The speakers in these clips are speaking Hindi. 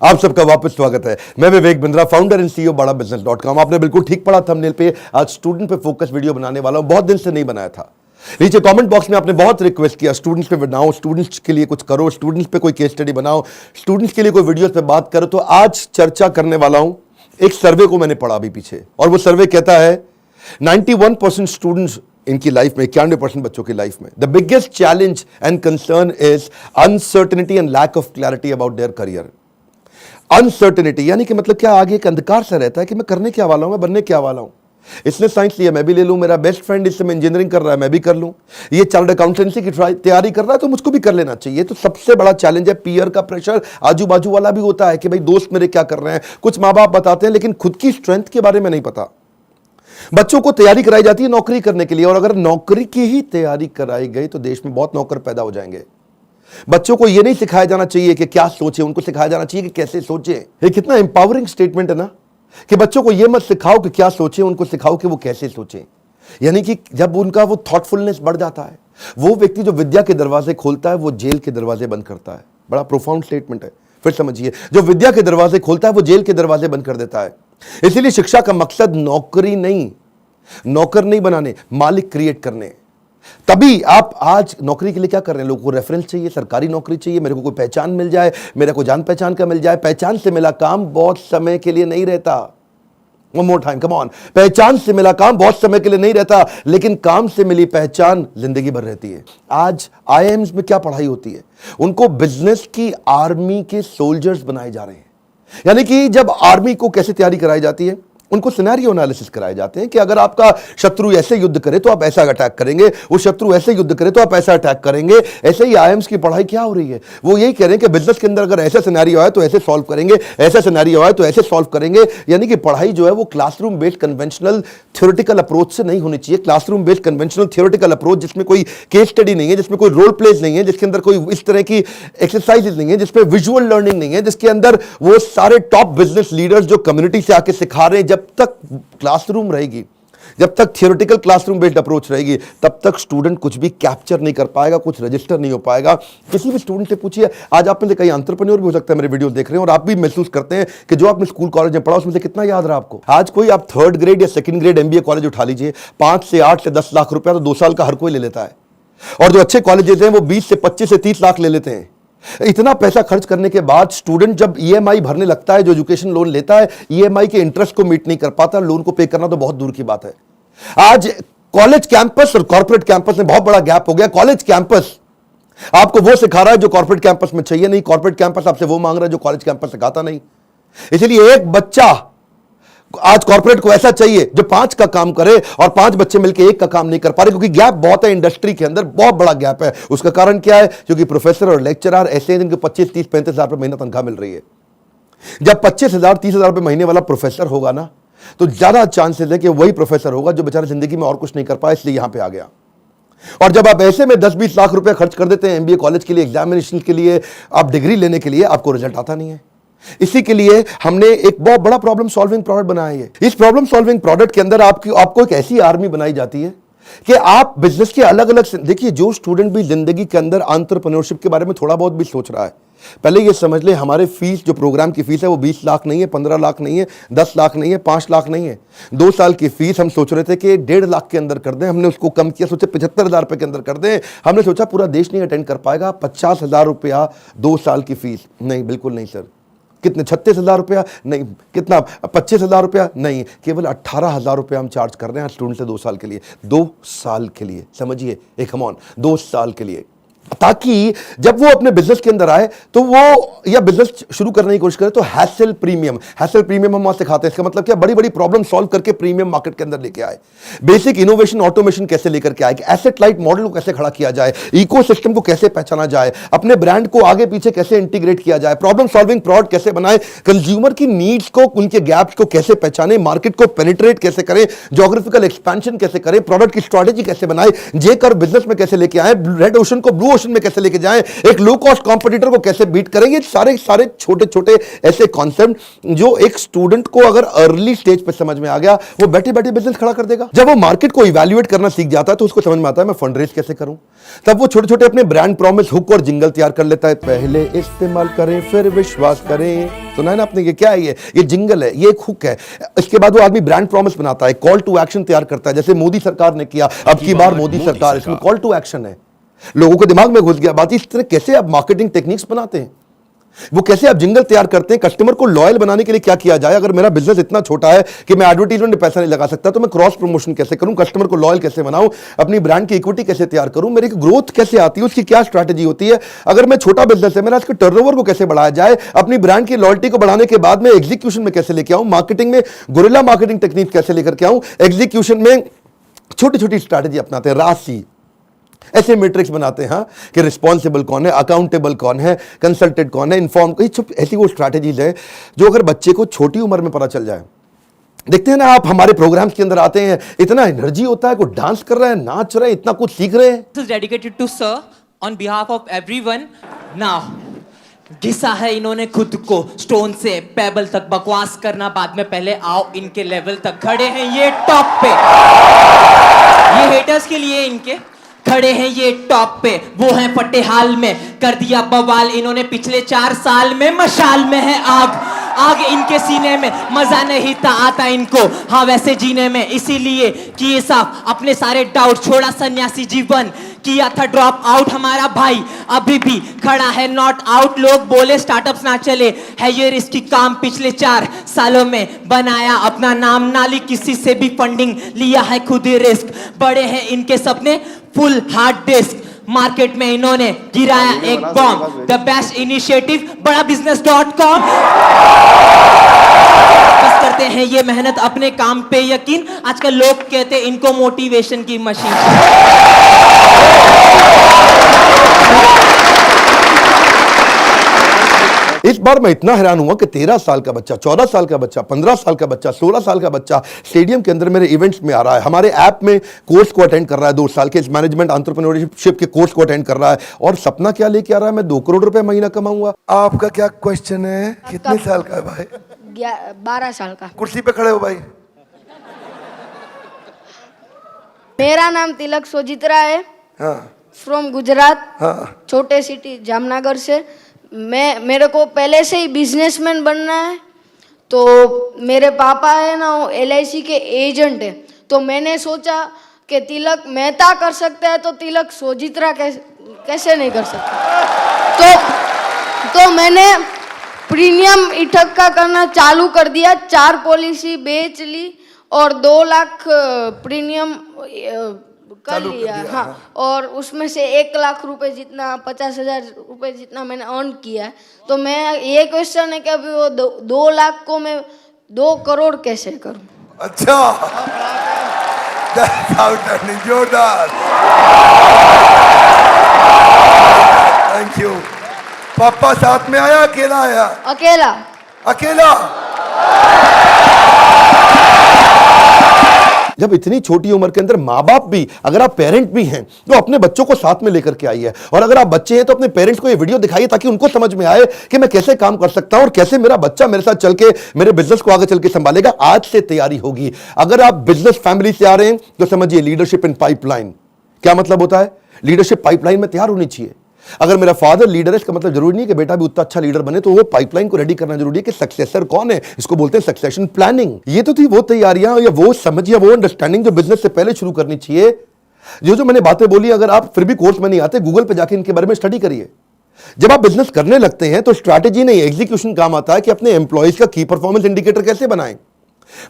आप सबका वापस स्वागत है। मैं Vivek Bindra, founder and CEO badabusiness.com। आपने बिल्कुल ठीक पढ़ा थंबनेल पे। आज स्टूडेंट पे फोकस वीडियो बनाने वाला हूं, बहुत दिन से नहीं बनाया था। नीचे कमेंट बॉक्स में आपने बहुत रिक्वेस्ट किया स्टूडेंट्स पे बनाओ, स्टूडेंट्स के लिए कुछ करो, स्टूडेंट्स पे कोई केस स्टडी बनाओ, स्टूडेंट्स के लिए कोई वीडियोस पे बात करो। तो आज चर्चा करने वाला हूं एक सर्वे को मैंने पढ़ा अभी पीछे, और वो सर्वे कहता है 91% स्टूडेंट्स इनकी लाइफ में, 91% बच्चों की लाइफ में, the biggest challenge and concern is uncertainty and lack of clarity about their career. Uncertainty यानी कि मतलब क्या, आगे एक अंधकार सा रहता है कि मैं करने क्या वाला हूं, मैं बनने क्या वाला हूं। इसने साइंस लिया, मैं भी ले लूं। मेरा बेस्ट फ्रेंड इस समय इंजीनियरिंग कर रहा है, मैं भी कर लूं। ये चार्टर्ड अकाउंटेंसी की तैयारी कर रहा है, तो मुझको भी कर लेना चाहिए। तो सबसे बड़ा चैलेंज है पीयर का प्रेशर। आजू बाजू वाला भी होता है कि भाई दोस्त मेरे क्या कर रहे हैं, कुछ माँ बाप बताते हैं, लेकिन खुद की स्ट्रेंथ के बारे में नहीं पता। बच्चों को तैयारी कराई जाती है नौकरी करने के लिए, और अगर नौकरी की ही तैयारी कराई गई तो देश में बहुत नौकर पैदा हो जाएंगे। बच्चों को यह नहीं सिखाया जाना चाहिए कि क्या सोचे, उनको सिखाया जाना चाहिए कि कैसे सोचे। ये कितना एम्पावरिंग स्टेटमेंट है ना, कि बच्चों को यह मत सिखाओ कि क्या सोचे, उनको सिखाओ कि वो कैसे सोचे। यानी कि जब उनका वो थॉटफुलनेस बढ़ जाता है, वो व्यक्ति जो विद्या के दरवाजे खोलता है वो जेल के दरवाजे बंद करता है। बड़ा प्रोफाउंड स्टेटमेंट है, फिर समझिए। जो विद्या के दरवाजे खोलता है वो जेल के दरवाजे बंद कर देता है। इसीलिए शिक्षा का मकसद नौकरी नहीं, नौकर नहीं बनाने, मालिक क्रिएट करने। तभी आप आज नौकरी के लिए क्या कर रहे हैं, लोगों को रेफरेंस चाहिए, सरकारी नौकरी चाहिए, मेरे को कोई पहचान मिल जाए, मेरे को जान पहचान का मिल जाए। पहचान से मिला काम बहुत समय के लिए नहीं रहता। One more time, come on. पहचान से मिला काम बहुत समय के लिए नहीं रहता, लेकिन काम से मिली पहचान जिंदगी भर रहती है। आज आईआईएम्स में क्या पढ़ाई होती है, उनको बिजनेस की आर्मी के सोल्जर्स बनाए जा रहे हैं। यानी कि जब आर्मी को कैसे तैयारी कराई जाती है, उनको सिनेरियो एनालिसिस कराए जाते हैं कि अगर आपका शत्रु ऐसे युद्ध करे तो आप ऐसा अटैक करेंगे, वो शत्रु ऐसे युद्ध करे तो आप ऐसा अटैक करेंगे। ऐसे ही आईएम्स की पढ़ाई क्या हो रही है, वो यही कह रहे हैं कि बिजनेस के अंदर अगर ऐसा सिनेरियो है तो ऐसे सॉल्व करेंगे, ऐसा सिनेरियो है तो ऐसे सॉल्व करेंगे। यानी कि पढ़ाई जो है वो classroom based conventional theoretical approach से नहीं होनी चाहिए। Classroom based conventional theoretical approach जिसमें कोई केस स्टडी नहीं है, जिसमें कोई रोल प्लेज नहीं है, जिसके अंदर कोई इस तरह की एक्सरसाइजेज नहीं है, जिसमें विजुअल लर्निंग नहीं है, जिसके अंदर वो सारे टॉप बिजनेस लीडर्स जो कम्युनिटी से आके सिखा रहे हैं। जब तक क्लासरूम रहेगी, जब तक थियोरेटिकल क्लासरूम बेस्ड अप्रोच रहेगी, तब तक स्टूडेंट कुछ भी कैप्चर नहीं कर पाएगा, कुछ रजिस्टर नहीं हो पाएगा। किसी भी स्टूडेंट से पूछिए, आज आप में से कई एंटरप्रेन्योर भी हो सकता है मेरे वीडियो देख रहे हैं, और आप भी महसूस करते हैं कि जो आपने स्कूल कॉलेज में पढ़ा उसमें से कितना याद रहा आपको। आज कोई आप 3rd ग्रेड या 2nd ग्रेड एमबीए कॉलेज उठा लीजिए, 5 से 8 से 10 लाख रुपया तो 2 साल का हर कोई ले लेता है। और जो अच्छे कॉलेजेस हैं वो 20 से 25 से 30 लाख ले लेते हैं। इतना पैसा खर्च करने के बाद स्टूडेंट जब ईएमआई भरने लगता है, जो एजुकेशन लोन लेता है, ईएमआई के इंटरेस्ट को मीट नहीं कर पाता, लोन को पे करना तो बहुत दूर की बात है। आज कॉलेज कैंपस और कॉर्पोरेट कैंपस में बहुत बड़ा गैप हो गया। कॉलेज कैंपस आपको वो सिखा रहा है जो कॉर्पोरेट कैंपस में चाहिए नहीं, कॉर्पोरेट कैंपस आपसे वो मांग रहा है जो कॉलेज कैंपस सिखाता नहीं। इसलिए एक बच्चा आज कॉर्पोरेट को ऐसा चाहिए जो 5 का काम करे, और 5 बच्चे मिलकर 1 का काम नहीं कर पा रहे, क्योंकि गैप बहुत है इंडस्ट्री के अंदर, बहुत बड़ा गैप है। उसका कारण क्या है, क्योंकि प्रोफेसर और लेक्चरर ऐसे हैं जिनको 25, 30, 35 हजार रुपए महीना तनख्वाह मिल रही है। जब 25,000, 30,000 रुपए महीने वाला प्रोफेसर होगा ना, तो ज्यादा चांसेस है कि वही प्रोफेसर होगा जो बेचारा जिंदगी में और कुछ नहीं कर पाया, इसलिए यहां पे आ गया। और जब आप ऐसे में 10-20 लाख रुपए खर्च कर देते हैं एमबीए कॉलेज के लिए, एग्जामिनेशन के लिए, आप डिग्री लेने के लिए, आपको रिजल्ट आता नहीं है। इसी के लिए हमने एक बहुत बड़ा प्रॉब्लम सॉल्विंग प्रोडक्ट बनाया है। इस प्रॉब्लम सॉल्विंग प्रोडक्ट के अंदर आपको एक ऐसी आर्मी बनाई जाती है कि आप बिजनेस के अलग अलग, देखिए जो स्टूडेंट भी जिंदगी के अंदर एंटरप्रेन्योरशिप के बारे में थोड़ा बहुत भी सोच रहा है, पहले ये समझ ले हमारे फीस, जो प्रोग्राम की फीस है वो 20 लाख नहीं है, 15 लाख नहीं है, 10 लाख नहीं है, 5 लाख नहीं है। 2 साल की फीस हम सोच रहे थे कि 1.5 लाख के अंदर कर दें, हमने उसको कम किया, सोचे 75,000 रुपए के अंदर कर दें। हमने सोचा पूरा देश नहीं अटेंड कर पाएगा, 50,000 रुपया 2 साल की फीस। नहीं, बिल्कुल नहीं सर। कितने, 36,000 रुपया? नहीं। कितना, 25,000 रुपया? नहीं, केवल 18,000 रुपया हम चार्ज कर रहे हैं स्टूडेंट से 2 साल के लिए। 2 साल के लिए, समझिए, एक कम ऑन, 2 साल के लिए, ताकि जब वो अपने बिजनेस के अंदर आए तो वो, या बिजनेस शुरू करने की कोशिश करे तो हैसल प्रीमियम हम वहां सिखाते हैं। इसका मतलब क्या, बड़ी बड़ी प्रॉब्लम सॉल्व करके प्रीमियम मार्केट के अंदर लेके आए, बेसिक इनोवेशन ऑटोमेशन कैसे लेकर के आए, एसेट लाइट मॉडल को कैसे खड़ा किया जाए, इकोसिस्टम को कैसे पहचाना जाए, अपने ब्रांड को आगे पीछे कैसे इंटीग्रेट किया जाए, प्रॉब्लम सॉल्विंग प्रोडक्ट कैसे बनाए, कंज्यूमर की नीड्स को, उनके गैप्स को कैसे पहचाने, मार्केट को पेनिट्रेट कैसे करें, ज्योग्राफिकल एक्सपेंशन कैसे करें, प्रोडक्ट की स्ट्रेटेजी कैसे बनाए, जे कर्व बिजनेस में कैसे लेके आए, रेड ओशन को ब्लू प्रमोशन में कैसे लेके जाएं, एक लो कॉस्ट कॉम्पिटिटर को कैसे बीट करेंगे, सारे सारे छोटे छोटे ऐसे कॉन्सेप्ट जो एक स्टूडेंट को अगर अर्ली स्टेज पे समझ में आ गया, वो बैठे बैठे बिजनेस खड़ा कर देगा। जब वो मार्केट को इवैल्यूएट करना सीख जाता है तो उसको समझ में आता है मैं फंड रेज कैसे करूं। तब वो छोटे छोटे अपने ब्रांड प्रॉमिस, हुक और जिंगल तैयार कर लेता है। पहले इस्तेमाल करें फिर विश्वास करें, सुना है ना आपने? ये क्या है? ये जिंगल है, ये एक हुक है। इसके बाद वो आदमी ब्रांड प्रॉमिस बनाता है, कॉल टू एक्शन तैयार करता है, जैसे मोदी सरकार ने किया, अब की बार मोदी सरकार, इसमें कॉल टू एक्शन है। लोगों के दिमाग में घुस गया बात। इस तरह कैसे आप मार्केटिंग टेक्निक्स बनाते हैं, वो कैसे आप जिंगल तैयार करते हैं, कस्टमर को लॉयल बनाने के लिए क्या किया जाए। अगर मेरा बिजनेस इतना छोटा है कि मैं एडवर्टाइजमेंट में पैसा नहीं लगा सकता, तो मैं क्रॉस प्रमोशन कैसे करूं, कस्टमर को लॉयल कैसे बनाऊं, अपनी ब्रांड की इक्विटी कैसे तैयार करूं, मेरी ग्रोथ कैसे आती है, उसकी क्या स्ट्रैटेजी होती है। अगर मैं छोटा बिजनेस है, मेरा इसके टर्नओवर को कैसे बढ़ाया जाए, अपनी ब्रांड की लॉयल्टी को बढ़ाने के बाद में एग्जीक्यूशन में कैसे लेके आऊं, मार्केटिंग में गुरिल्ला मार्केटिंग टेक्निक कैसे लेकर के आऊं, एग्जीक्यूशन में छोटी छोटी स्ट्रैटेजी अपनाते हैं, राशि ऐसे मैट्रिक्स बनाते हैं कि रिस्पॉन्सिबल कौन है, अकाउंटेबल कौन है, कंसल्टेड कौन है, इन्फॉर्म, ऐसी वो स्ट्रैटेजीज है जो अगर बच्चे को छोटी उम्र में पता चल जाए। देखते हैं ना आप, हमारे प्रोग्राम्स के अंदर आते हैं, इतना एनर्जी होता है, कोई डांस कर रहे हैं, नाच रहे हैं, इतना कुछ सीख रहे हैं। This is dedicated to sir on behalf of everyone. Now, घिसा है इन्होंने खुद को स्टोन से पेबल तक, बकवास करना बाद में, पहले आओ इनके लेवल तक। खड़े हैं ये टॉप पे, ये हेटर्स के लिए इनके खड़े हैं ये टॉप पे, वो हैं फटे हाल में, कर दिया बवाल इन्होंने पिछले 4 साल में। मशाल में है आग, आग इनके सीने में, मजा नहीं था आता इनको हाँ वैसे जीने में, इसीलिए किए साफ अपने सारे डाउट, छोड़ा सन्यासी जीवन, किया था ड्रॉप आउट हमारा भाई, अभी भी खड़ा है नॉट आउट। लोग बोले स्टार्टअप्स ना चले, है ये रिस्की काम, पिछले 4 सालों में बनाया अपना नाम, नाली किसी से भी फंडिंग लिया है खुद ही रिस्क, बड़े हैं इनके सपने फुल हार्ड डिस्क, मार्केट में इन्होंने गिराया एक बॉम्ब, द बेस्ट इनिशिएटिव बड़ा business.com। बस करते हैं ये मेहनत अपने काम पे यकीन, आजकल लोग कहते इनको मोटिवेशन की मशीन। इस बार मैं इतना हैरान हुआ कि 13 साल का बच्चा, 14 साल का बच्चा, 15 साल का बच्चा, 16 साल का बच्चा स्टेडियम के अंदर मेरे इवेंट्स में आ रहा है, हमारे ऐप में कोर्स को अटेंड कर रहा है, 2 साल के मैनेजमेंट एंटरप्रेन्योरशिप के कोर्स को अटेंड कर रहा है, और सपना क्या लेके आ रहा है, मैं 2 करोड़ रुपए महीना कमाऊंगा। आपका क्या क्वेश्चन है? कितने साल का है भाई? 12 साल का। कुर्सी पे खड़े हो भाई। मेरा नाम तिलक सोजित्रा है, हाँ, फ्रॉम गुजरात, हाँ, छोटे सिटी जामनगर से। मेरे को पहले से ही बिजनेसमैन बनना है, तो मेरे पापा है ना वो LIC के एजेंट है, तो मैंने सोचा कि तिलक मेहता कर सकता है तो तिलक सोजित्रा कैसे नहीं कर सकता। तो मैंने प्रीमियम इकट्ठा करना चालू कर दिया, 4 पॉलिसी बेच ली और 2 लाख प्रीमियम कर लिया। हाँ, और उसमें से 1 लाख रुपए जितना, 50,000 रुपए जितना मैंने अर्न किया है। तो मैं ये क्वेश्चन है कि अभी वो 2 लाख को मैं 2 करोड़ कैसे करूं? अच्छा, जोरदार, थैंक यू। पापा साथ में आया, अकेला आया? अकेला। अकेला। जब इतनी छोटी उम्र के अंदर माँ बाप भी, अगर आप पेरेंट भी हैं तो अपने बच्चों को साथ में लेकर के आइए, और अगर आप बच्चे हैं तो अपने पेरेंट्स को ये वीडियो दिखाइए ताकि उनको समझ में आए कि मैं कैसे काम कर सकता हूं और कैसे मेरा बच्चा मेरे साथ चल के मेरे बिजनेस को आगे चल के संभालेगा। आज से तैयारी होगी। अगर आप बिजनेस फैमिली से आ रहे हैं तो समझिए लीडरशिप इन पाइपलाइन। क्या मतलब होता है? लीडरशिप पाइपलाइन में तैयार होनी चाहिए। अगर मेरा फादर लीडर है, इसका मतलब जरूरी नहीं कि बेटा भी उतना अच्छा लीडर बने, तो वो पाइपलाइन को रेडी करना जरूरी है कि सक्सेसर कौन है, इसको बोलते हैं सक्सेशन प्लानिंग। ये तो थी वो तैयारियां या वो समझ या वो अंडरस्टैंडिंग जो बिजनेस से पहले शुरू करनी चाहिए। जो मैंने बातें बोली, अगर आप फिर भी कोर्स में नहीं आते, गूगल पे जाके इनके बारे में स्टडी करिए। जब आप बिजनेस करने लगते हैं तो स्ट्रैटेजी नहीं, एग्जीक्यूशन काम आता है कि अपने एम्प्लॉयज का की परफॉर्मेंस इंडिकेटर कैसे बनाएं।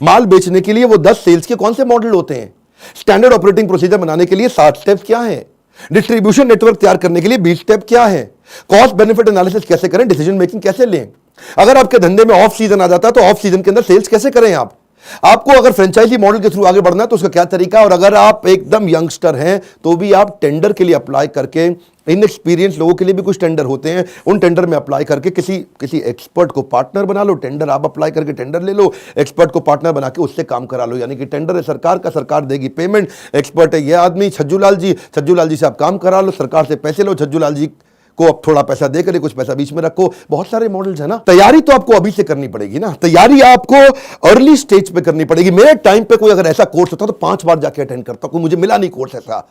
माल बेचने के लिए वो 10 सेल्स के कौन से मॉडल होते हैं, स्टैंडर्ड ऑपरेटिंग प्रोसीजर बनाने के लिए 60 स्टेप्स क्या है, डिस्ट्रीब्यूशन नेटवर्क तैयार करने के लिए 20 स्टेप क्या है, कॉस्ट बेनिफिट एनालिसिस कैसे करें, डिसीजन मेकिंग कैसे लें। अगर आपके धंधे में ऑफ सीजन आ जाता है तो ऑफ सीजन के अंदर सेल्स कैसे करें आप, आपको अगर फ्रेंचाइजी मॉडल के थ्रू आगे बढ़ना है तो उसका क्या तरीका है, और अगर आप एकदम यंगस्टर हैं तो भी आप टेंडर के लिए अप्लाई करके, इनएक्सपीरियंस लोगों के लिए भी कुछ टेंडर होते हैं, उन टेंडर में अप्लाई करके किसी एक्सपर्ट को पार्टनर बना लो। टेंडर आप अप्लाई करके टेंडर ले लो, एक्सपर्ट को पार्टनर बना के उससे काम करा लो। यानी कि टेंडर है सरकार का, सरकार देगी पेमेंट, एक्सपर्ट है ये आदमी छज्जू लाल जी से आप काम करा लो, सरकार से पैसे लो, छज्जू लाल जी को अब थोड़ा पैसा देकर कुछ पैसा बीच में रखो। बहुत सारे मॉडल्स है ना। तैयारी तो आपको अभी से करनी पड़ेगी ना, तैयारी आपको अर्ली स्टेज पे करनी पड़ेगी। मेरे टाइम पे कोई अगर ऐसा कोर्स होता तो 5 बार जाके अटेंड करता, कोई मुझे मिला नहीं कोर्स ऐसा।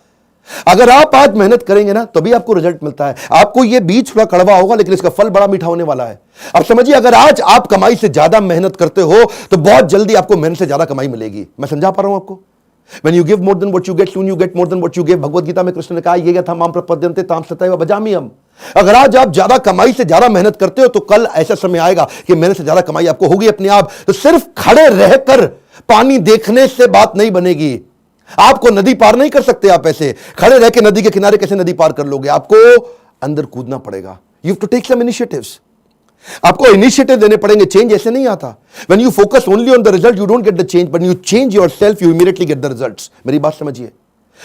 अगर आप आज मेहनत करेंगे ना तभी आपको रिजल्ट मिलता है। आपको ये बीज थोड़ा कड़वा होगा लेकिन इसका फल बड़ा मीठा होने वाला है। अब समझिए, अगर आज आप कमाई से ज्यादा मेहनत करते हो तो बहुत जल्दी आपको मेहनत से ज्यादा कमाई मिलेगी। मैं समझा पा रहा हूं आपको? When you give more than what you get, soon you get more than what you give। Bhagavad Gita में कृष्ण ने कहा, ये था माम प्रपद्यन्ते ताम सतैव भजाम्यहम्। अगर आज आप ज्यादा कमाई से ज्यादा मेहनत करते हो तो कल ऐसा समय आएगा कि मेहनत से ज्यादा कमाई आपको होगी अपने आप। तो सिर्फ खड़े रहकर पानी देखने से बात नहीं बनेगी। आपको नदी पार नहीं कर सकते आप ऐसे खड़े रह के। नदी के किनारे कैसे नदी पार कर लोगे? आपको अंदर कूदना पड़ेगा। You have to take some initiatives. आपको इनिशिएटिव देने पड़ेंगे। चेंज ऐसे नहीं आता। When you focus only on the result, you don't get the change, but you change yourself, you immediately get the results। मेरी बात समझिए।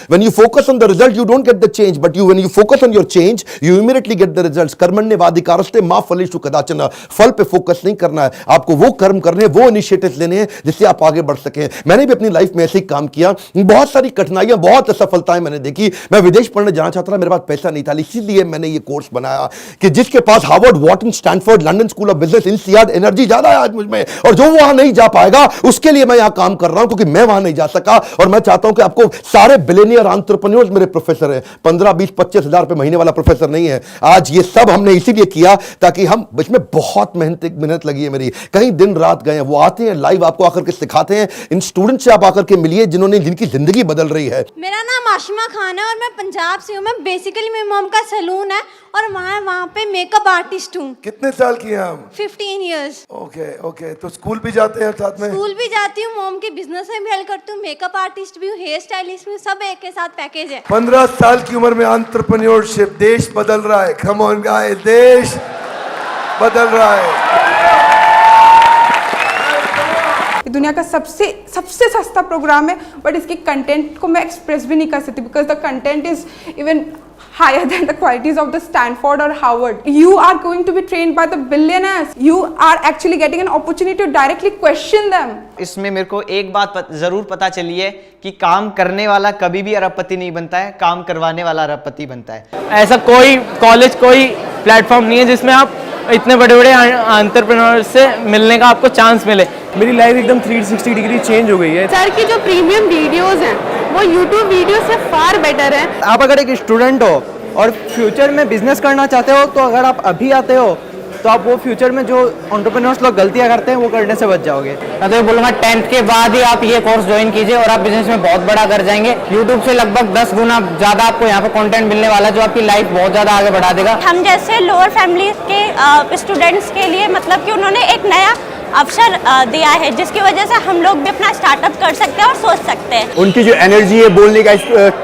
When you focus on the result, you don't get the change, but when you focus on your change, you immediately get the results। कर्मण्येवाधिकारस्ते मा फलेषु कदाचन। फल पे फोकस नहीं करना है आपको, वो कर्म करने, वो इनिशिएटिव्स लेने हैं जिससे आप आगे बढ़ सकें। मैंने भी अपनी लाइफ में ऐसे ही काम किया। बहुत सारी कठिनाइयां, बहुत असफलताएं मैंने देखी। मैं विदेश पढ़ने जाना चाहता था, मेरे पास पैसा नहीं था, इसीलिए मैंने ये कोर्स बनाया कि जिसके पास Harvard, Wharton, Stanford, London School of Business, INSEAD, energy ज्यादा है आज मुझ में, और जो वहां नहीं जा पाएगा उसके लिए मैं यहां काम कर रहा हूं, क्योंकि मैं वहां नहीं जा सका। और मैं चाहता हूं कि आपको सारे बिलियनियर एंटरप्रेन्योर्स मेरे प्रोफेसर हैं। 15, 20, 25 हजार रुपए महीने वाला प्रोफेसर नहीं है। आज ये सब हमने इसीलिए किया ताकि हम, इसमें बहुत मेहनत लगी है मेरी, कहीं दिन रात गए हैं। वो आते हैं लाइव, आपको आकर के सिखाते हैं। इन स्टूडेंट से आप आकर के मिलिए जिनकी जिंदगी बदल रही है। मेरा नाम आशिमा खान है और मैं पंजाब से हूँ। मैं बेसिकली, मेरी मॉम का सैलून है और वहाँ पे मेकअप आर्टिस्ट हूँ। कितने साल की हैं हम? 15 इयर्स। ओके। तो स्कूल भी जाते हैं साथ में? स्कूल भी जाती हूँ, मॉम के बिजनेस में भी हेल्प करती हूँ, मेकअप आर्टिस्ट भी हूँ, हेयर स्टाइलिस्ट भी हूँ, सब एक के साथ पैकेज है। 15 साल की उम्र में एंटरप्रेन्योरशिप, देश बदल रहा है। कम ऑन गाइस, देश बदल रहा है। दुनिया का सबसे सस्ता प्रोग्राम है, बट इसके कंटेंट को मैं एक्सप्रेस भी नहीं कर सकती because the content is even higher than the qualities of the Stanford or Harvard। You are going to be trained by the billionaires। You are actually getting an opportunity to directly question them। इसमें मेरे को एक बात जरूर पता चली है कि काम करने वाला कभी भी अरबपति नहीं बनता है, काम करवाने वाला अरबपति बनता है। ऐसा कोई कॉलेज, कोई प्लेटफॉर्म नहीं है जिसमें आप इतने बड़े बड़े एंटरप्रेन्योर से मिलने का आपको चांस मिले। मेरी लाइफ एकदम 360 डिग्री चेंज हो गई है। सर की जो प्रीमियम वीडियोस हैं वो यूट्यूब वीडियो से फार बेटर है। आप अगर एक स्टूडेंट हो और फ्यूचर में बिजनेस करना चाहते हो तो अगर आप अभी आते हो तो आप वो फ्यूचर में जो एंटरप्रेन्योर्स लोग गलतियां करते हैं वो करने से बच जाओगे। मैं तो बोलूँगा 10th के बाद ही आप ये कोर्स ज्वाइन कीजिए और आप बिजनेस में बहुत बड़ा कर जाएंगे। यूट्यूब से लगभग 10 गुना ज़्यादा आपको यहाँ पे कंटेंट मिलने वाला है जो आपकी लाइफ बहुत ज़्यादा आगे बढ़ा देगा। हम जैसे लोअर फैमिली के स्टूडेंट्स के लिए मतलब कि उन्होंने एक नया अवसर दिया है जिसकी वजह से हम लोग भी अपना स्टार्टअप कर सकते हैं और सोच सकते हैं। उनकी जो एनर्जी है, बोलने का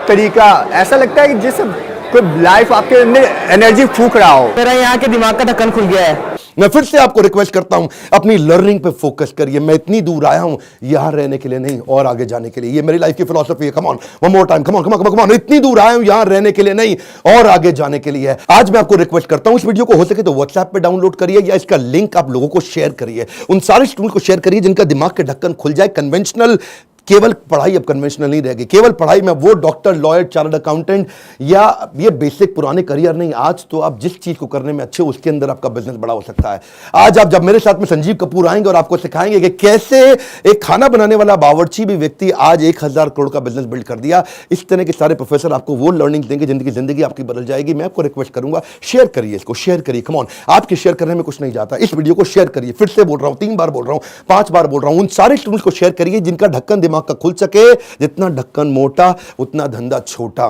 तरीका, ऐसा लगता है कि जैसे कोई लाइफ आपके अंदर एनर्जी फूंक रहा हो। मेरा यहाँ के दिमाग का ढक्कन खुल गया है। मैं फिर से आपको रिक्वेस्ट करता हूं, अपनी लर्निंग पे फोकस करिए। मैं इतनी दूर आया हूं यहां रहने के लिए नहीं, और आगे जाने के लिए। ये मेरी लाइफ की फिलॉसफी है। Come on, one more time, come on. इतनी दूर आया हूं यहां रहने के लिए नहीं, और आगे जाने के लिए है। आज मैं आपको रिक्वेस्ट करता हूं, इस वीडियो को हो सके तो व्हाट्सएप पे डाउनलोड करिए या इसका लिंक आप लोगों को शेयर करिए। उन सारे स्टूडेंट को शेयर करिए जिनका दिमाग के ढक्कन खुल जाए। कन्वेंशनल केवल पढ़ाई अब कन्वेंशनल नहीं रहेगी। केवल पढ़ाई में वो डॉक्टर, लॉयर, चार्टर्ड अकाउंटेंट या ये बेसिक पुराने करियर नहीं। आज तो आप जिस चीज को करने में अच्छे, उसके अंदर आपका बिजनेस बड़ा हो सकता है। आज आप जब मेरे साथ में संजीव कपूर आएंगे और आपको सिखाएंगे कि कैसे एक खाना बनाने वाला बावर्ची भी व्यक्ति आज 1000 करोड़ का बिजनेस बिल्ड कर दिया। इस तरह के सारे प्रोफेसर आपको वो लर्निंग देंगे जिंदगी आपकी बदल जाएगी। मैं आपको रिक्वेस्ट करूंगा, शेयर करिए इसको, शेयर करिए। कम ऑन, आपके शेयर करने में कुछ नहीं जाता। इस वीडियो को शेयर करिए। फिर से बोल रहा हूं, 3 बार बोल रहा हूं, 5 बार बोल रहा हूं। उन सारे स्टूडेंट्स को शेयर करिए जिनका ढक्कन दिमाग का खुल सके। जितना ढक्कन मोटा उतना धंधा छोटा।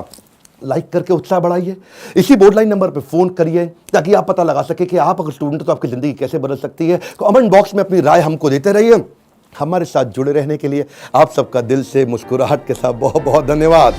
लाइक करके उत्साह बढ़ाइए। इसी बोर्ड लाइन नंबर पे फोन करिए ताकि आप पता लगा सके कि आप अगर स्टूडेंट हो तो आपकी जिंदगी कैसे बदल सकती है। कमेंट बॉक्स में अपनी राय हमको देते रहिए। हमारे साथ जुड़े रहने के लिए आप सबका दिल से मुस्कुराहट के साथ बहुत बहुत धन्यवाद।